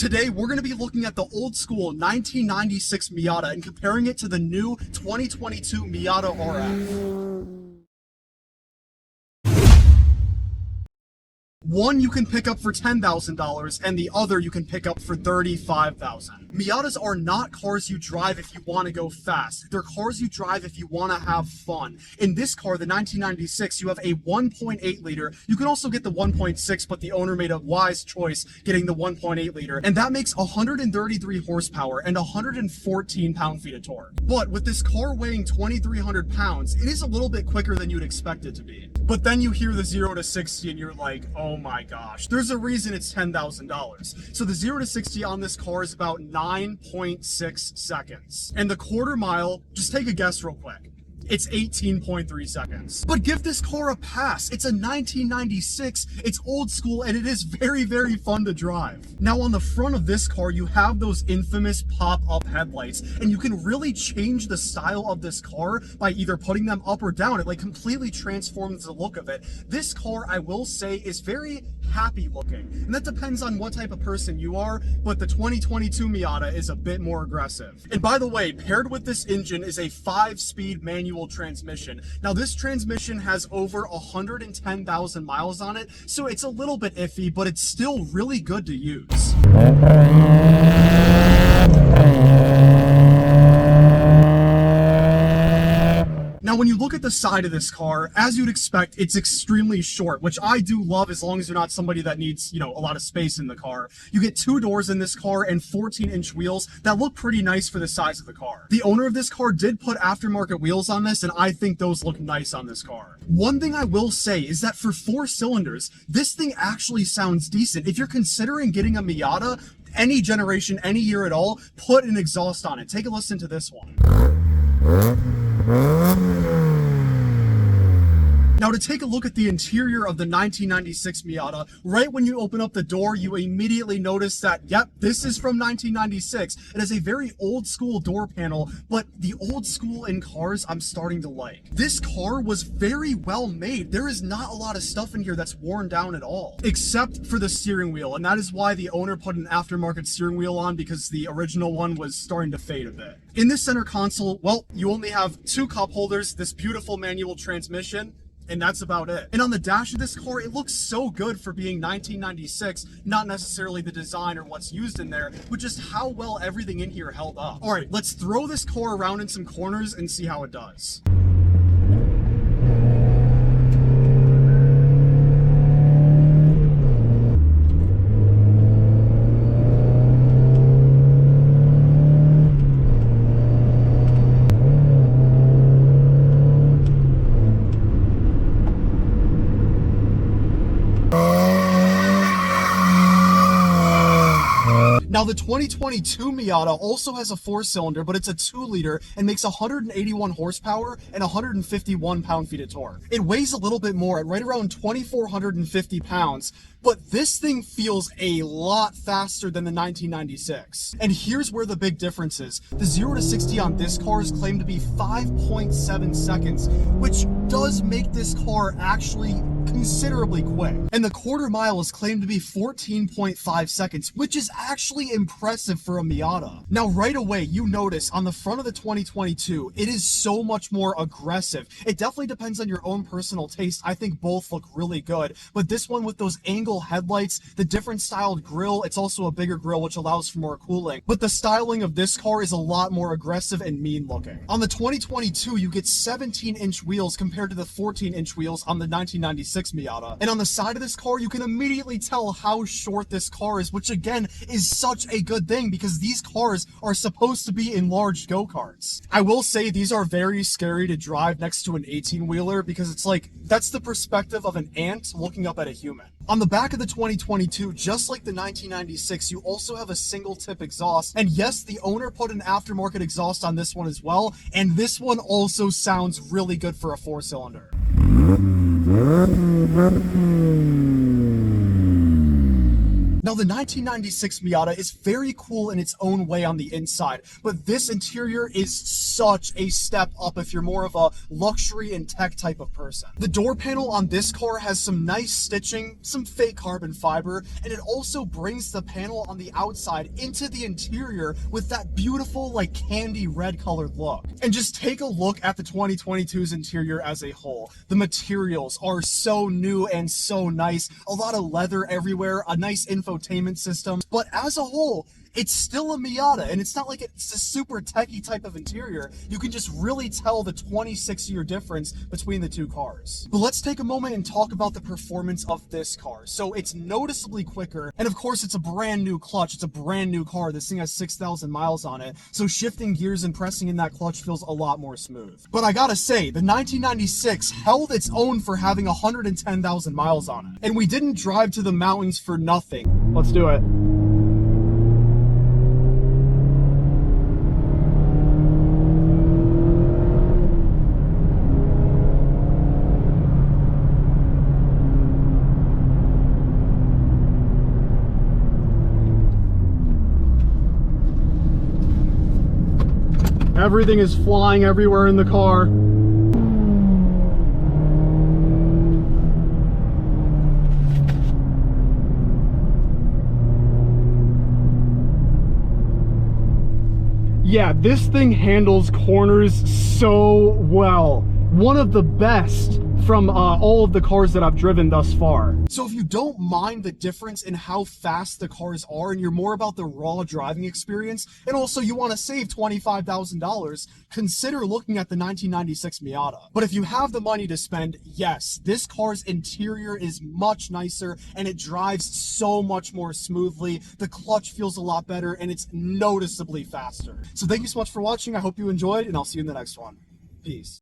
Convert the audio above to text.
Today, we're going to be looking at the old school 1996 Miata and comparing it to the new 2022 Miata RF. One you can pick up for $10,000 and the other you can pick up for $35,000. Miatas are not cars you drive if you want to go fast. They're cars you drive if you want to have fun. In this car, the 1996, you have a 1.8 liter. You can also get the 1.6, but the owner made a wise choice getting the 1.8 liter, and that makes 133 horsepower and 114 pound-feet of torque. But with this car weighing 2,300 pounds, it is a little bit quicker than you'd expect it to be. But then you hear the 0 to 60 and you're like, oh my gosh, there's a reason it's $10,000. So the 0 to 60 on this car is about 9.6 seconds. And the quarter mile, just take a guess real quick. It's 18.3 seconds. But give this car a pass. It's a 1996, it's old school, and it is very, very fun to drive. Now on the front of this car, you have those infamous pop-up headlights, and you can really change the style of this car by either putting them up or down. It like completely transforms the look of it. This car, I will say, is very happy looking, and that depends on what type of person you are, but the 2022 Miata is a bit more aggressive. And by the way, paired with this engine is a 5-speed manual transmission. Now this transmission has over 110,000 miles on it, so it's a little bit iffy, but it's still really good to use. Now, when you look at the side of this car, as you'd expect, it's extremely short, which I do love as long as you're not somebody that needs, a lot of space in the car. You get 2 doors in this car and 14-inch wheels that look pretty nice for the size of the car. The owner of this car did put aftermarket wheels on this, and I think those look nice on this car. One thing I will say is that for 4 cylinders, this thing actually sounds decent. If you're considering getting a Miata, any generation, any year at all, put an exhaust on it. Take a listen to this one. Now to take a look at the interior of the 1996 Miata, right when you open up the door, you immediately notice that, yep, this is from 1996. It has a very old school door panel, but the old school in cars I'm starting to like. This car was very well made. There is not a lot of stuff in here that's worn down at all, except for the steering wheel, and that is why the owner put an aftermarket steering wheel on, because the original one was starting to fade a bit. In this center console, well, you only have 2 cup holders, this beautiful manual transmission, and that's about it. And on the dash of this car, it looks so good for being 1996, not necessarily the design or what's used in there, but just how well everything in here held up. All right, let's throw this car around in some corners and see how it does. Now the 2022 Miata also has a 4-cylinder, but it's a 2-liter and makes 181 horsepower and 151 pound-feet of torque. It weighs a little bit more at right around 2,450 pounds, but this thing feels a lot faster than the 1996. And here's where the big difference is. The 0 to 60 on this car is claimed to be 5.7 seconds, which does make this car actually considerably quick. And the quarter mile is claimed to be 14.5 seconds, which is actually impressive for a Miata. Now, right away, you notice on the front of the 2022, it is so much more aggressive. It definitely depends on your own personal taste. I think both look really good, but this one with those angle headlights, the different styled grille, it's also a bigger grille, which allows for more cooling. But the styling of this car is a lot more aggressive and mean looking. On the 2022, you get 17-inch wheels compared to the 14-inch wheels on the 1996 Miata. And on the side of this car, you can immediately tell how short this car is, which again is such a good thing because these cars are supposed to be enlarged go-karts. I will say these are very scary to drive next to an 18-wheeler because it's like, that's the perspective of an ant looking up at a human. On the back of the 2022, just like the 1996, you also have a single tip exhaust. And yes, the owner put an aftermarket exhaust on this one as well. And this one also sounds really good for a 4-cylinder. Now Now, the 1996 Miata is very cool in its own way on the inside, but this interior is such a step up if you're more of a luxury and tech type of person. The door panel on this car has some nice stitching, some fake carbon fiber, and it also brings the panel on the outside into the interior with that beautiful, like, candy red colored look. And just take a look at the 2022's interior as a whole. The materials are so new and so nice. A lot of leather everywhere, a nice infotainment system, but as a whole, it's still a Miata, and it's not like it's a super techie type of interior. You can just really tell the 26-year difference between the two cars. But let's take a moment and talk about the performance of this car. So it's noticeably quicker, and of course it's a brand new clutch. It's a brand new car. This thing has 6,000 miles on it, so shifting gears and pressing in that clutch feels a lot more smooth. But I gotta say, the 1996 held its own for having 110,000 miles on it. And we didn't drive to the mountains for nothing. Let's do it. Everything is flying everywhere in the car. Yeah, this thing handles corners so well. One of the best from all of the cars that I've driven thus far. So if you don't mind the difference in how fast the cars are and you're more about the raw driving experience, and also you want to save $25,000, consider looking at the 1996 Miata. But if you have the money to spend, yes, this car's interior is much nicer and it drives so much more smoothly. The clutch feels a lot better and it's noticeably faster. So thank you so much for watching. I hope you enjoyed, and I'll see you in the next one. Peace.